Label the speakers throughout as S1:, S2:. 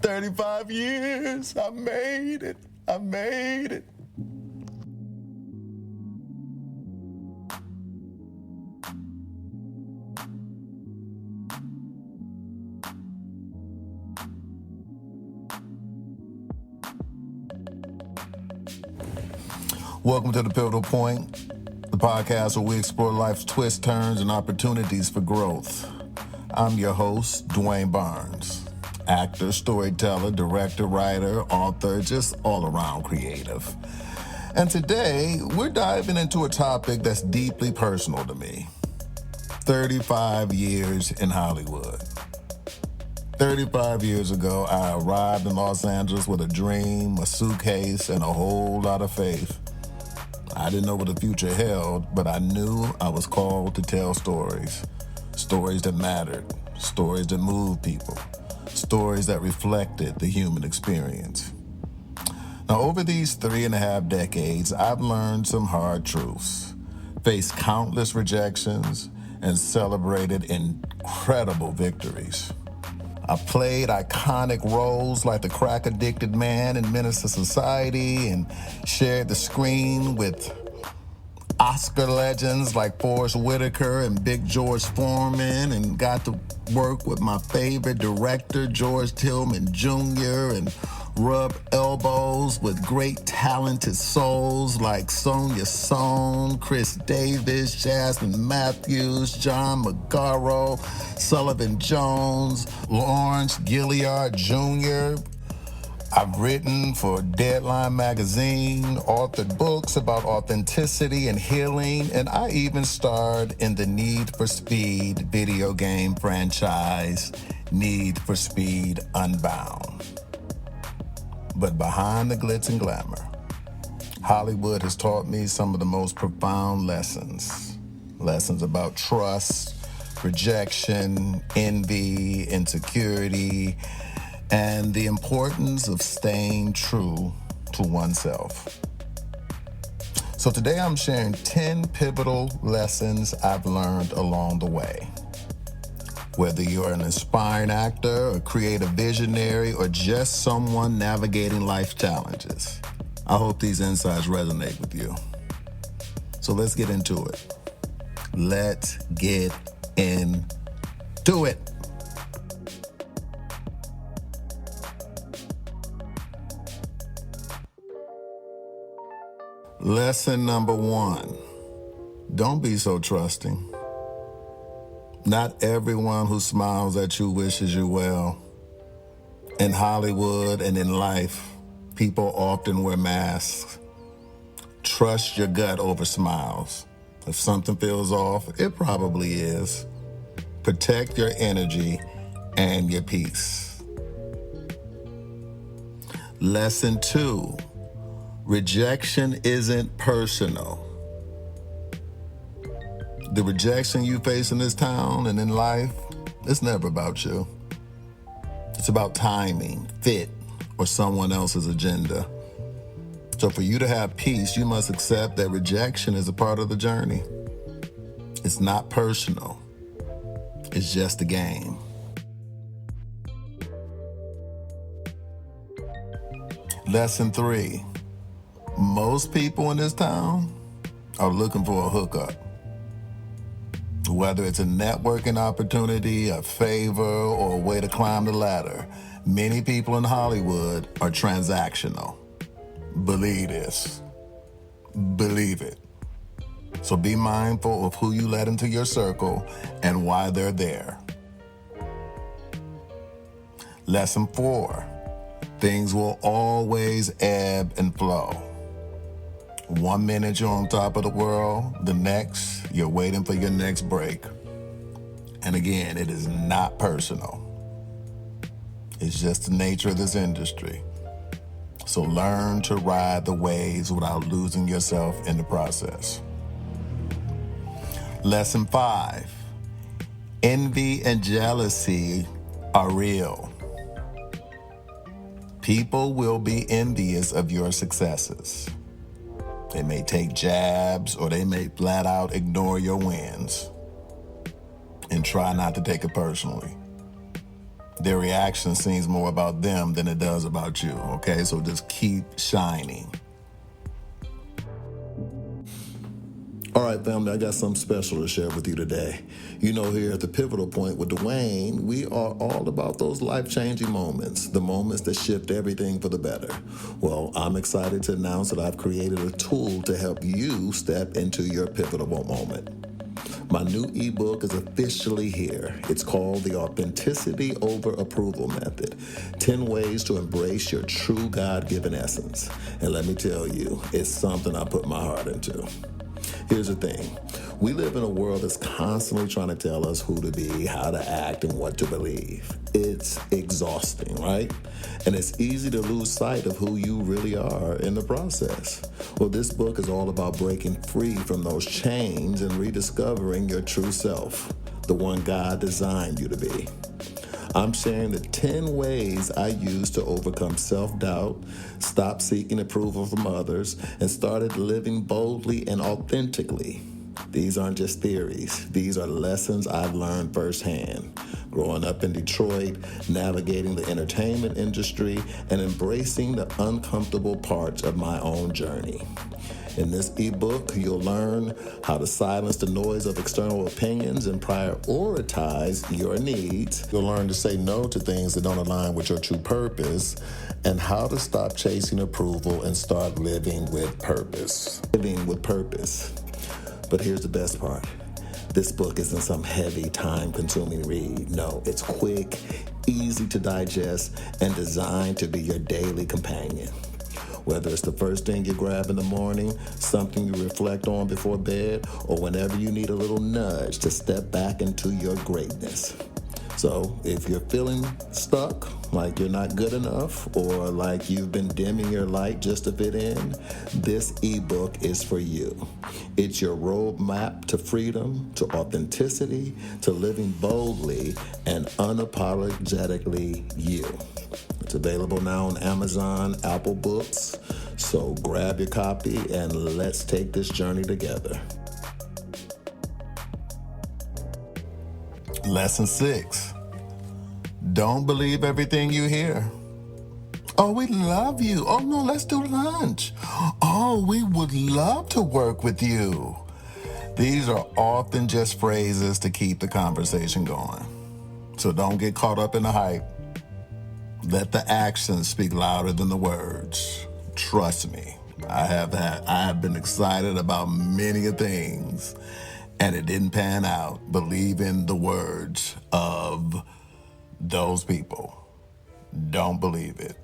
S1: 35 years. I made it. I made it. Welcome to The Pivotal Point, the podcast where we explore life's twists, turns, and opportunities for growth. I'm your host, Dwayne Barnes, actor, storyteller, director, writer, author, just all-around creative. And today, we're diving into a topic that's deeply personal to me. 35 years in Hollywood. 35 years ago, I arrived in Los Angeles with a dream, a suitcase, and a whole lot of faith. I didn't know what the future held, but I knew I was called to tell stories. Stories that mattered, stories that moved people, stories that reflected the human experience. Now, over these 3.5 decades, I've learned some hard truths, faced countless rejections, and celebrated incredible victories. I played iconic roles like the crack-addicted man in Menace to Society and shared the screen with Oscar legends like Forrest Whitaker and Big George Foreman, and got to work with my favorite director, George Tillman Jr., and rub elbows with great talented souls like Sonia Sohn, Chris Davis, Jasmine Matthews, John McGarrow, Sullivan Jones, Lawrence Gilliard Jr. I've written for Deadline magazine, authored books about authenticity and healing, and I even starred in the Need for Speed video game franchise, Need for Speed Unbound. But behind the glitz and glamour, Hollywood has taught me some of the most profound lessons. Lessons about trust, rejection, envy, insecurity, and the importance of staying true to oneself. So today I'm sharing 10 pivotal lessons I've learned along the way. Whether you're an aspiring actor, a creative visionary, or just someone navigating life challenges, I hope these insights resonate with you. So let's get into it. Let's get into it. Lesson number 1, don't be so trusting. Not everyone who smiles at you wishes you well. In Hollywood and in life, people often wear masks. Trust your gut over smiles. If something feels off, it probably is. Protect your energy and your peace. Lesson 2, rejection isn't personal. The rejection you face in this town and in life, it's never about you. It's about timing, fit, or someone else's agenda. So for you to have peace, you must accept that rejection is a part of the journey. It's not personal. It's just a game. Lesson 3, most people in this town are looking for a hookup. Whether it's a networking opportunity, a favor, or a way to climb the ladder, many people in Hollywood are transactional. Believe this. Believe it. So be mindful of who you let into your circle and why they're there. Lesson 4, things will always ebb and flow. 1 minute you're on top of the world, the next you're waiting for your next break. And again, it is not personal. It's just the nature of this industry. So learn to ride the waves without losing yourself in the process. Lesson 5, envy and jealousy are real. People will be envious of your successes. They may take jabs or they may flat out ignore your wins. And try not to take it personally. Their reaction seems more about them than it does about you, okay? So just keep shining. All right, family, I got something special to share with you today. You know, here at the Pivotal Point with Dwayne, we are all about those life-changing moments, the moments that shift everything for the better. Well, I'm excited to announce that I've created a tool to help you step into your pivotal moment. My new ebook is officially here. It's called The Authenticity Over Approval Method, 10 Ways to Embrace Your True God-Given Essence. And let me tell you, it's something I put my heart into. Here's the thing. We live in a world that's constantly trying to tell us who to be, how to act, and what to believe. It's exhausting, right? And it's easy to lose sight of who you really are in the process. Well, this book is all about breaking free from those chains and rediscovering your true self, the one God designed you to be. I'm sharing the 10 ways I used to overcome self-doubt, stop seeking approval from others, and started living boldly and authentically. These aren't just theories. These are lessons I've learned firsthand. Growing up in Detroit, navigating the entertainment industry, and embracing the uncomfortable parts of my own journey. In this ebook, you'll learn how to silence the noise of external opinions and prioritize your needs. You'll learn to say no to things that don't align with your true purpose, and how to stop chasing approval and start living with purpose. Living with purpose. But here's the best part. This book isn't some heavy, time-consuming read. No, it's quick, easy to digest, and designed to be your daily companion. Whether it's the first thing you grab in the morning, something you reflect on before bed, or whenever you need a little nudge to step back into your greatness. So if you're feeling stuck, like you're not good enough, or like you've been dimming your light just to fit in, this ebook is for you. It's your roadmap to freedom, to authenticity, to living boldly and unapologetically you. It's available now on Amazon, Apple Books. So grab your copy and let's take this journey together. Lesson 6. Don't believe everything you hear. Oh, we love you. Oh, no, let's do lunch. Oh, we would love to work with you. These are often just phrases to keep the conversation going. So don't get caught up in the hype. Let the actions speak louder than the words. Trust me, I have been excited about many things, and it didn't pan out. Believe in the words of those people. Don't believe it.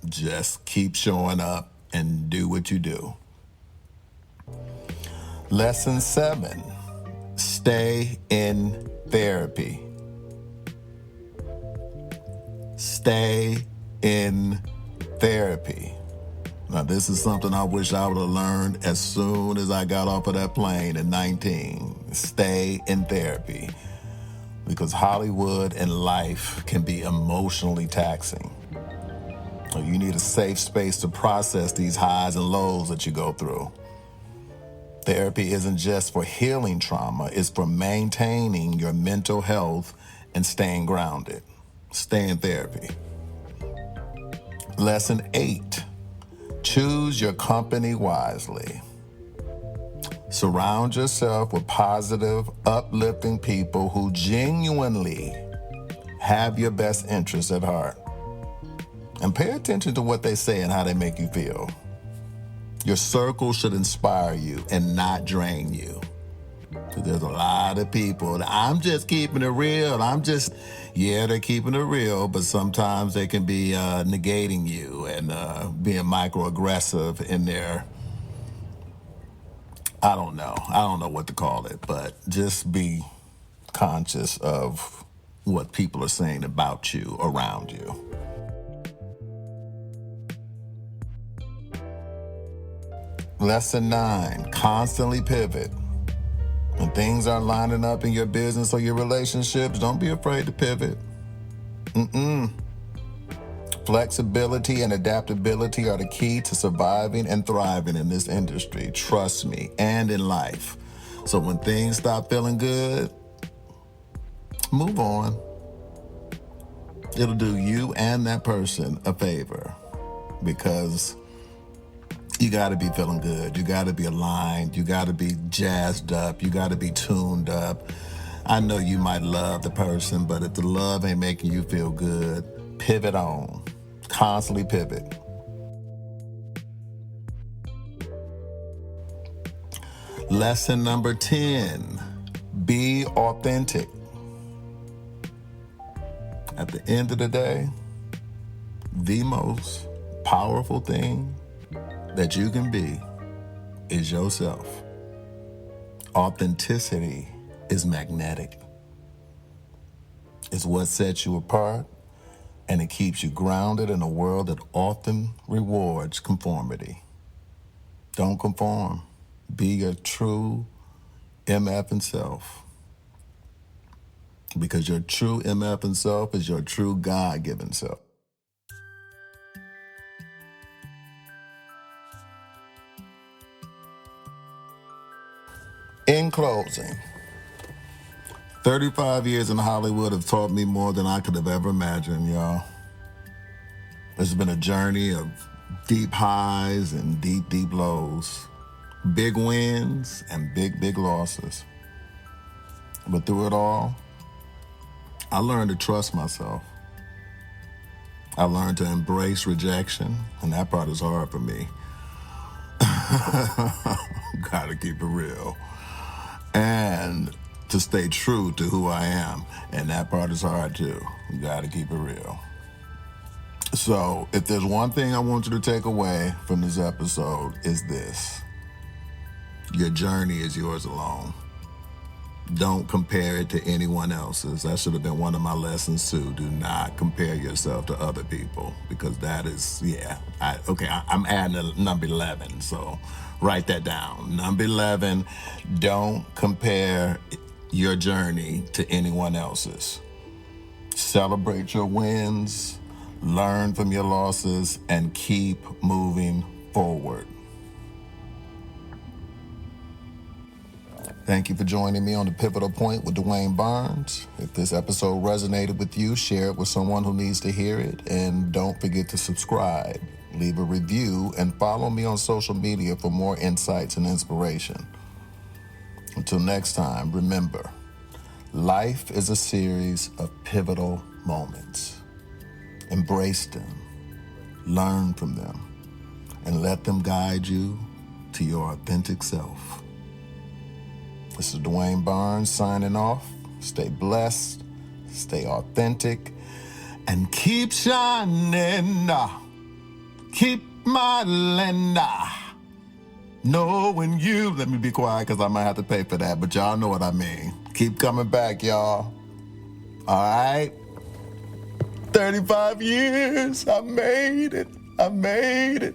S1: Just keep showing up and do what you do. Lesson 7, stay in therapy. Stay in therapy. Now, this is something I wish I would have learned as soon as I got off of that plane at 19. Stay in therapy. Because Hollywood and life can be emotionally taxing. You need a safe space to process these highs and lows that you go through. Therapy isn't just for healing trauma, it's for maintaining your mental health and staying grounded. Stay in therapy. Lesson 8, choose your company wisely. Surround yourself with positive, uplifting people who genuinely have your best interests at heart. And pay attention to what they say and how they make you feel. Your circle should inspire you and not drain you. There's a lot of people, I'm just keeping it real. They're keeping it real, but sometimes they can be negating you and being microaggressive in their, I don't know what to call it, but just be conscious of what people are saying about you, around you. Lesson 9, constantly pivot. When things aren't lining up in your business or your relationships, don't be afraid to pivot. Flexibility and adaptability are the key to surviving and thriving in this industry. Trust me, and in life. So when things stop feeling good, move on. It'll do you and that person a favor because you got to be feeling good. You got to be aligned. You got to be jazzed up. You got to be tuned up. I know you might love the person, but if the love ain't making you feel good, pivot on. Constantly pivot. Lesson number 10, be authentic. At the end of the day, the most powerful thing that you can be is yourself. Authenticity is magnetic. It's what sets you apart, and it keeps you grounded in a world that often rewards conformity. Don't conform. Be your true MF and self. Because your true MF and self is your true God-given self. In closing, 35 years in Hollywood have taught me more than I could have ever imagined, y'all. It's been a journey of deep highs and deep, deep lows, big wins and big, big losses. But through it all, I learned to trust myself. I learned to embrace rejection, and that part is hard for me. Gotta keep it real. And to stay true to who I am, and that part is hard too. You gotta keep it real. So if there's one thing I want you to take away from this episode is this: your journey is yours alone. Don't compare it to anyone else's. That should have been one of my lessons too. Do not compare yourself to other people, because that is, I'm adding a number 11, so write that down. Number 11, don't compare your journey to anyone else's. Celebrate your wins, learn from your losses, and keep moving forward. Thank you for joining me on The Pivotal Point with Dwayne Barnes. If this episode resonated with you, share it with someone who needs to hear it. And don't forget to subscribe, leave a review, and follow me on social media for more insights and inspiration. Until next time, remember, life is a series of pivotal moments. Embrace them, learn from them, and let them guide you to your authentic self. This is Dwayne Barnes signing off. Stay blessed, stay authentic, and keep shining. Keep smiling. Knowing you. Let me be quiet because I might have to pay for that, but y'all know what I mean. Keep coming back, y'all. All right? 35 years. I made it.